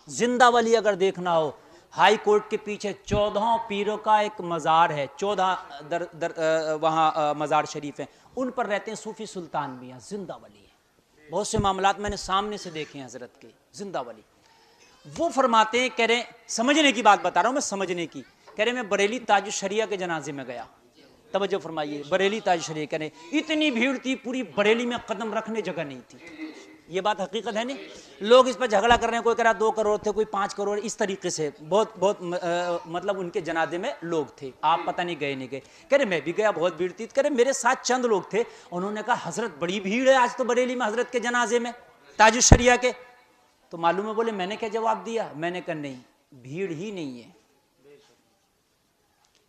जिंदा वली अगर देखना हो, हाई कोर्ट के पीछे 14 पीरों का एक मज़ार है, 14 वहाँ मज़ार शरीफ है, उन पर रहते हैं सूफ़ी सुल्तान मियाँ, जिंदा वली है। बहुत से मामलात मैंने सामने से देखे हैं हज़रत के, जिंदा वली। वो फरमाते हैं, कह रहे, समझने की बात बता रहा हूँ मैं, समझने की, कह रहे मैं बरेली ताजुश शरिया के जनाजे में गया, तवज्जो फरमाइए, बरेली ताजुश शरिया, कह रहे इतनी भीड़ थी, पूरी बरेली में कदम रखने जगह नहीं थी। ये बात हकीकत है नहीं, लोग इस पर झगड़ा कर रहे हैं, कोई कह रहा 2 करोड़ थे, कोई 5 करोड़, इस तरीके से बहुत बहुत मतलब उनके जनाजे में लोग थे, आप पता नहीं गए नहीं गए। कह रहे मैं भी गया, बहुत भीड़ थी। कह रहे मेरे साथ चंद लोग थे, उन्होंने कहा हजरत बड़ी भीड़ है आज तो बरेली में हजरत के जनाजे में ताजुश शरिया के। तो मालूम है, बोले मैंने क्या जवाब दिया, मैंने कहा नहीं, भीड़ ही नहीं है।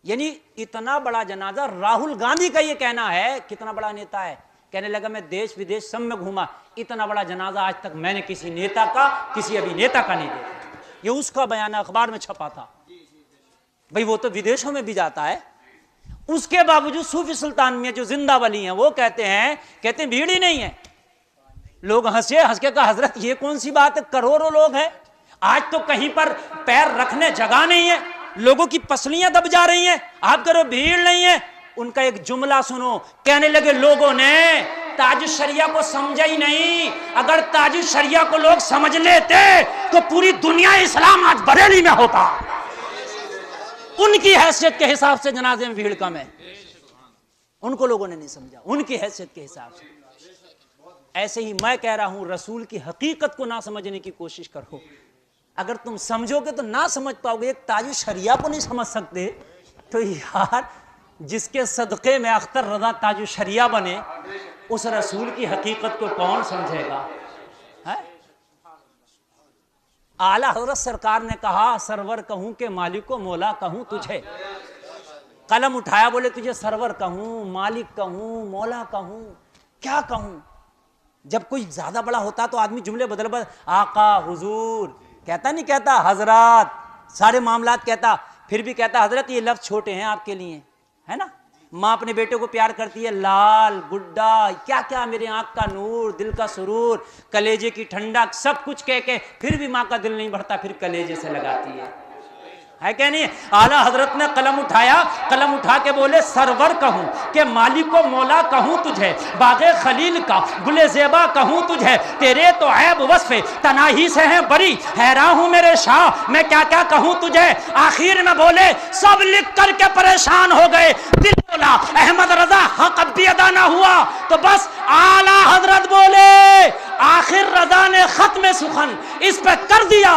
यानी इतना बड़ा जनाजा, राहुल गांधी का ये कहना है, कितना बड़ा नेता है, कहने लगा मैं देश विदेश सब में घूमा, इतना बड़ा जनाजा आज तक मैंने किसी नेता का, किसी अभिनेता का नहीं देखा। ये उसका बयान अखबार में छपा था। भाई वो तो विदेशों में भी जाता है, उसके बावजूद सूफी सुल्तान मियां जो जिंदा वली हैं वो कहते हैं भीड़ ही नहीं है। लोग हंस के कहा हजरत ये कौन सी बात है, करोड़ों लोग हैं, आज तो कहीं पर पैर रखने जगह नहीं है, लोगों की पसलियां दब जा रही हैं, आप करो भीड़ नहीं है। उनका एक जुमला सुनो, कहने लगे लोगों ने ताजुश शरिया को समझा ही नहीं, अगर ताजुश शरिया को लोग समझ लेते तो पूरी दुनिया इस्लाम आज बरेली में होता। उनकी हैसियत के हिसाब से जनाजे में भीड़ कम है, उनको लोगों ने नहीं समझा, उनकी हैसियत के हिसाब से। ऐसे ही मैं कह रहा हूं, रसूल की हकीकत को ना समझने की कोशिश करो, अगर तुम समझोगे तो ना समझ पाओगे। एक ताजुश शरिया को नहीं समझ सकते तो यार जिसके सदक़े में अख्तर रज़ा ताजुश शरिया बने, उस रसूल की हकीकत को कौन समझेगा। है आला हज़रत सरकार ने कहा सरवर कहूं के मालिक को मौला कहूं तुझे, कलम उठाया बोले तुझे सरवर कहूं, मालिक कहूं, मौला कहूं, क्या कहूं। जब कोई ज्यादा बड़ा होता तो आदमी जुमले बदल आका हुजूर कहता, नहीं कहता हजरत, सारे मामलात कहता, फिर भी कहता हजरत ये लफ्ज छोटे हैं आपके लिए, है ना। माँ अपने बेटे को प्यार करती है, लाल गुड्डा, क्या क्या, मेरे आंख का नूर, दिल का सुरूर, कलेजे की ठंडक, सब कुछ कह के फिर भी माँ का दिल नहीं भरता, फिर कलेजे से लगाती है क्या नहीं। आला हजरत ने कलम उठाया, कलम उठा के बोले सरवर कहूं के मालिक को मौला कहूं तुझे, बागे खलील का गुले ज़ेबा कहूं तुझे, तेरे तो ऐब वस्फ़े तनाही से हैं बरी, हैरान हूं मेरे शाह मैं क्या क्या कहूं तुझे। आखिर में बोले सब लिख करके परेशान हो गए, दिल बोला अहमद रजा हक अब भी अदा ना हुआ, तो बस आला हजरत बोले आखिर रजा ने खत्म सुखन इस पे कर दिया।